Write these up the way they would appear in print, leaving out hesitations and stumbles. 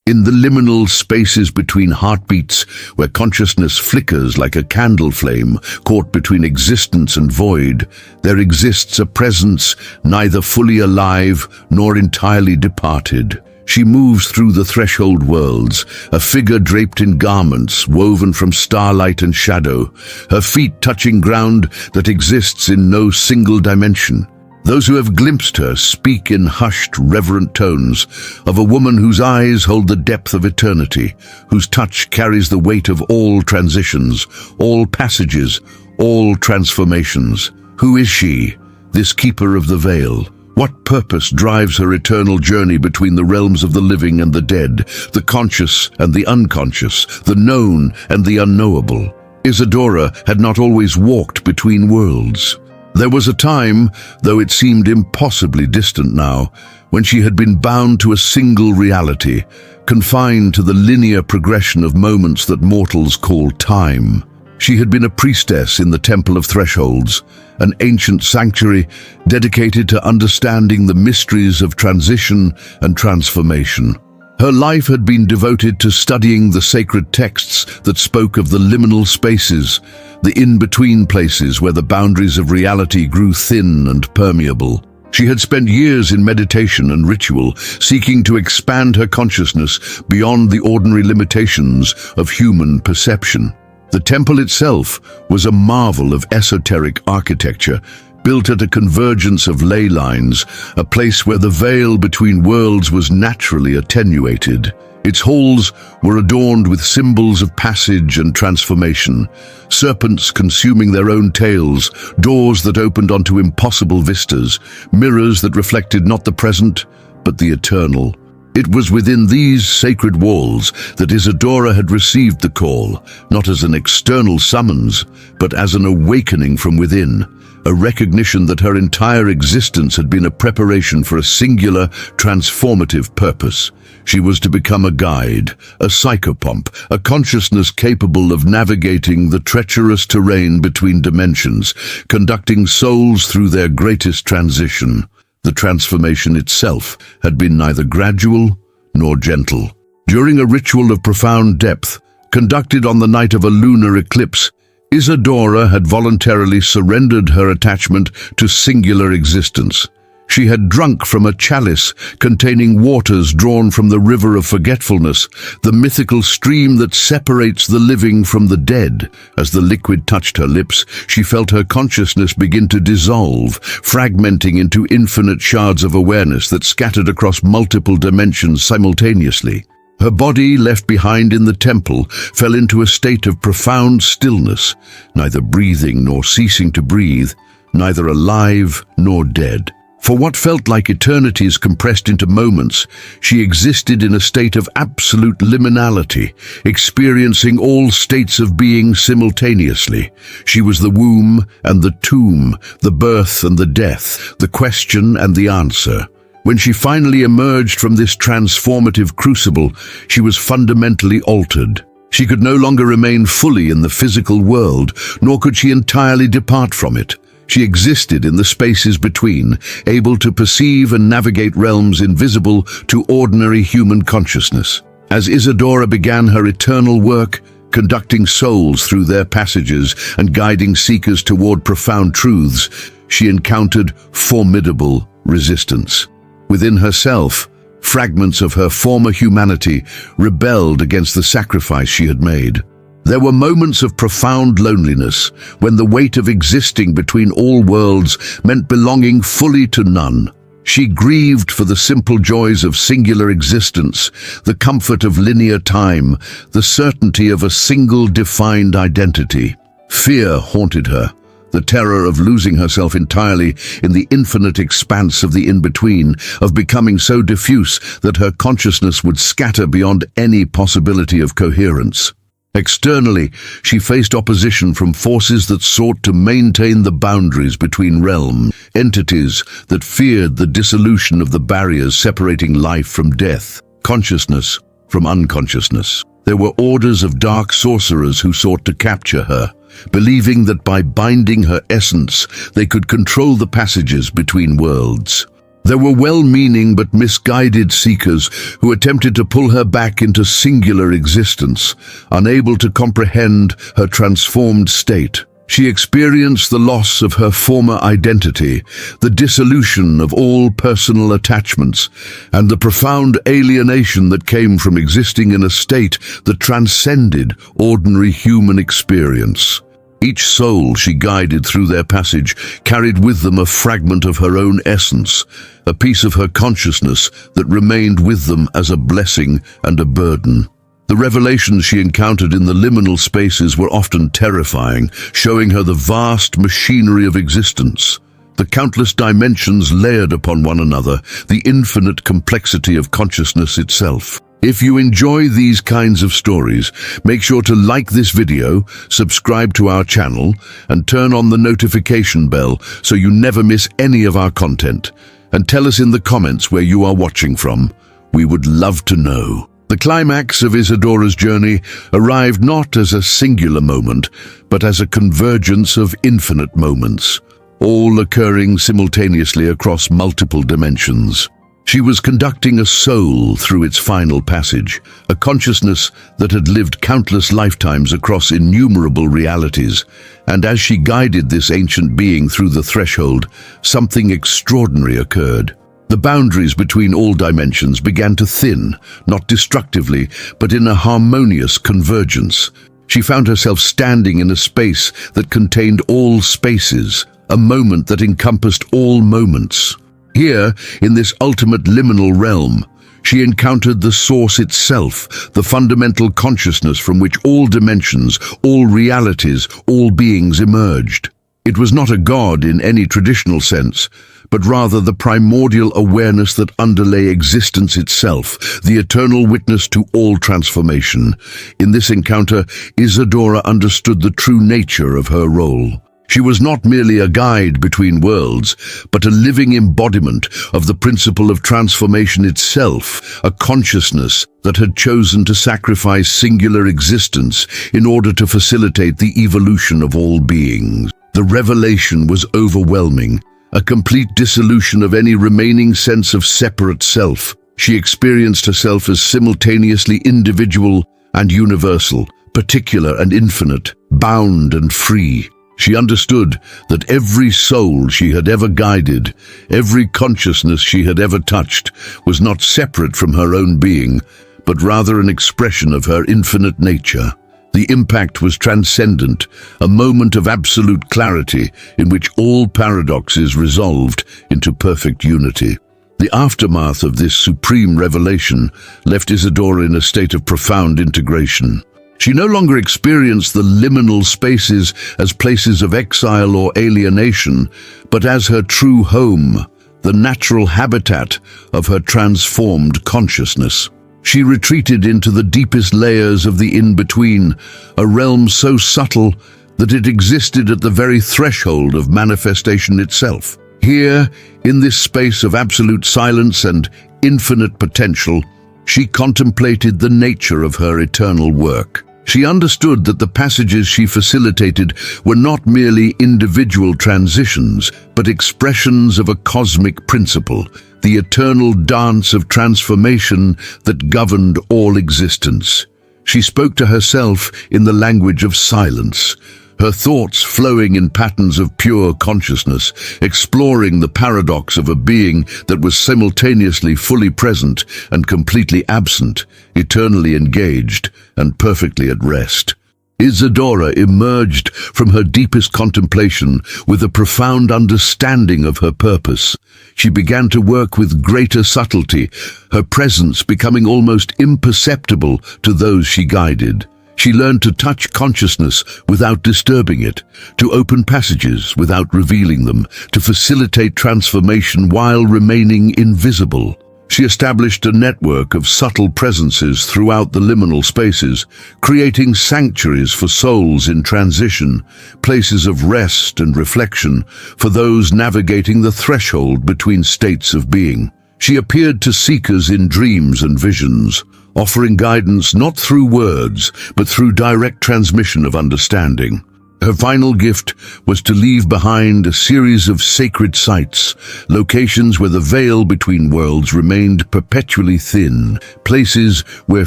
In the liminal spaces between heartbeats, where consciousness flickers like a candle flame caught between existence and void, there exists a presence neither fully alive nor entirely departed. She moves through the threshold worlds, a figure draped in garments woven from starlight and shadow, her feet touching ground that exists in no single dimension. Those who have glimpsed her speak in hushed, reverent tones of a woman whose eyes hold the depth of eternity, whose touch carries the weight of all transitions, all passages, all transformations. Who is she, this keeper of the veil? What purpose drives her eternal journey between the realms of the living and the dead, the conscious and the unconscious, the known and the unknowable? Isadora had not always walked between worlds. There was a time, though it seemed impossibly distant now, when she had been bound to a single reality, confined to the linear progression of moments that mortals call time. She had been a priestess in the Temple of Thresholds, an ancient sanctuary dedicated to understanding the mysteries of transition and transformation. Her life had been devoted to studying the sacred texts that spoke of the liminal spaces, the in-between places where the boundaries of reality grew thin and permeable. She had spent years in meditation and ritual, seeking to expand her consciousness beyond the ordinary limitations of human perception. The temple itself was a marvel of esoteric architecture, built at a convergence of ley lines, a place where the veil between worlds was naturally attenuated. Its halls were adorned with symbols of passage and transformation, serpents consuming their own tails, doors that opened onto impossible vistas, mirrors that reflected not the present, but the eternal. It was within these sacred walls that Isadora had received the call, not as an external summons, but as an awakening from within, a recognition that her entire existence had been a preparation for a singular, transformative purpose. She was to become a guide, a psychopomp, a consciousness capable of navigating the treacherous terrain between dimensions, conducting souls through their greatest transition. The transformation itself had been neither gradual nor gentle. During a ritual of profound depth, conducted on the night of a lunar eclipse, Isadora had voluntarily surrendered her attachment to singular existence. She had drunk from a chalice containing waters drawn from the river of forgetfulness, the mythical stream that separates the living from the dead. As the liquid touched her lips, she felt her consciousness begin to dissolve, fragmenting into infinite shards of awareness that scattered across multiple dimensions simultaneously. Her body, left behind in the temple, fell into a state of profound stillness, neither breathing nor ceasing to breathe, neither alive nor dead. For what felt like eternities compressed into moments, she existed in a state of absolute liminality, experiencing all states of being simultaneously. She was the womb and the tomb, the birth and the death, the question and the answer. When she finally emerged from this transformative crucible, she was fundamentally altered. She could no longer remain fully in the physical world, nor could she entirely depart from it. She existed in the spaces between, able to perceive and navigate realms invisible to ordinary human consciousness. As Isadora began her eternal work, conducting souls through their passages and guiding seekers toward profound truths, she encountered formidable resistance. Within herself, fragments of her former humanity rebelled against the sacrifice she had made. There were moments of profound loneliness, when the weight of existing between all worlds meant belonging fully to none. She grieved for the simple joys of singular existence, the comfort of linear time, the certainty of a single defined identity. Fear haunted her, the terror of losing herself entirely in the infinite expanse of the in-between, of becoming so diffuse that her consciousness would scatter beyond any possibility of coherence. Externally, she faced opposition from forces that sought to maintain the boundaries between realms, entities that feared the dissolution of the barriers separating life from death, consciousness from unconsciousness. There were orders of dark sorcerers who sought to capture her, believing that by binding her essence, they could control the passages between worlds. There were well-meaning but misguided seekers who attempted to pull her back into singular existence, unable to comprehend her transformed state. She experienced the loss of her former identity, the dissolution of all personal attachments, and the profound alienation that came from existing in a state that transcended ordinary human experience. Each soul she guided through their passage carried with them a fragment of her own essence, a piece of her consciousness that remained with them as a blessing and a burden. The revelations she encountered in the liminal spaces were often terrifying, showing her the vast machinery of existence, the countless dimensions layered upon one another, the infinite complexity of consciousness itself. If you enjoy these kinds of stories, make sure to like this video, subscribe to our channel, and turn on the notification bell so you never miss any of our content. And tell us in the comments where you are watching from. We would love to know. The climax of Isadora's journey arrived not as a singular moment, but as a convergence of infinite moments, all occurring simultaneously across multiple dimensions. She was conducting a soul through its final passage, a consciousness that had lived countless lifetimes across innumerable realities, and as she guided this ancient being through the threshold, something extraordinary occurred. The boundaries between all dimensions began to thin, not destructively, but in a harmonious convergence. She found herself standing in a space that contained all spaces, a moment that encompassed all moments. Here, in this ultimate liminal realm, she encountered the source itself, the fundamental consciousness from which all dimensions, all realities, all beings emerged. It was not a god in any traditional sense, but rather the primordial awareness that underlay existence itself, the eternal witness to all transformation. In this encounter, Isadora understood the true nature of her role. She was not merely a guide between worlds, but a living embodiment of the principle of transformation itself, a consciousness that had chosen to sacrifice singular existence in order to facilitate the evolution of all beings. The revelation was overwhelming, a complete dissolution of any remaining sense of separate self. She experienced herself as simultaneously individual and universal, particular and infinite, bound and free. She understood that every soul she had ever guided, every consciousness she had ever touched, was not separate from her own being, but rather an expression of her infinite nature. The impact was transcendent, a moment of absolute clarity in which all paradoxes resolved into perfect unity. The aftermath of this supreme revelation left Isadora in a state of profound integration. She no longer experienced the liminal spaces as places of exile or alienation, but as her true home, the natural habitat of her transformed consciousness. She retreated into the deepest layers of the in-between, a realm so subtle that it existed at the very threshold of manifestation itself. Here, in this space of absolute silence and infinite potential, she contemplated the nature of her eternal work. She understood that the passages she facilitated were not merely individual transitions, but expressions of a cosmic principle, the eternal dance of transformation that governed all existence. She spoke to herself in the language of silence, her thoughts flowing in patterns of pure consciousness, exploring the paradox of a being that was simultaneously fully present and completely absent, eternally engaged and perfectly at rest. Isadora emerged from her deepest contemplation with a profound understanding of her purpose. She began to work with greater subtlety, her presence becoming almost imperceptible to those she guided. She learned to touch consciousness without disturbing it, to open passages without revealing them, to facilitate transformation while remaining invisible. She established a network of subtle presences throughout the liminal spaces, creating sanctuaries for souls in transition, places of rest and reflection for those navigating the threshold between states of being. She appeared to seekers in dreams and visions, offering guidance not through words, but through direct transmission of understanding. Her final gift was to leave behind a series of sacred sites, locations where the veil between worlds remained perpetually thin, places where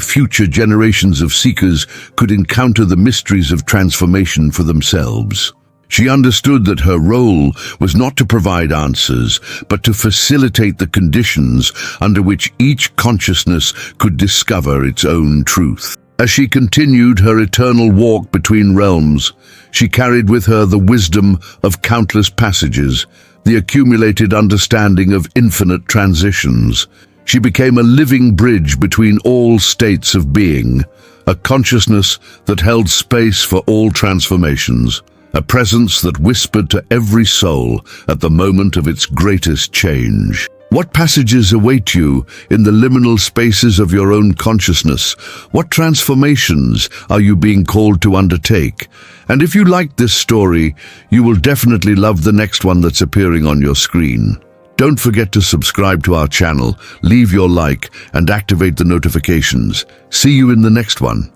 future generations of seekers could encounter the mysteries of transformation for themselves. She understood that her role was not to provide answers, but to facilitate the conditions under which each consciousness could discover its own truth. As she continued her eternal walk between realms, she carried with her the wisdom of countless passages, the accumulated understanding of infinite transitions. She became a living bridge between all states of being, a consciousness that held space for all transformations, a presence that whispered to every soul at the moment of its greatest change. What passages await you in the liminal spaces of your own consciousness? What transformations are you being called to undertake? And if you liked this story, you will definitely love the next one that's appearing on your screen. Don't forget to subscribe to our channel, leave your like, and activate the notifications. See you in the next one.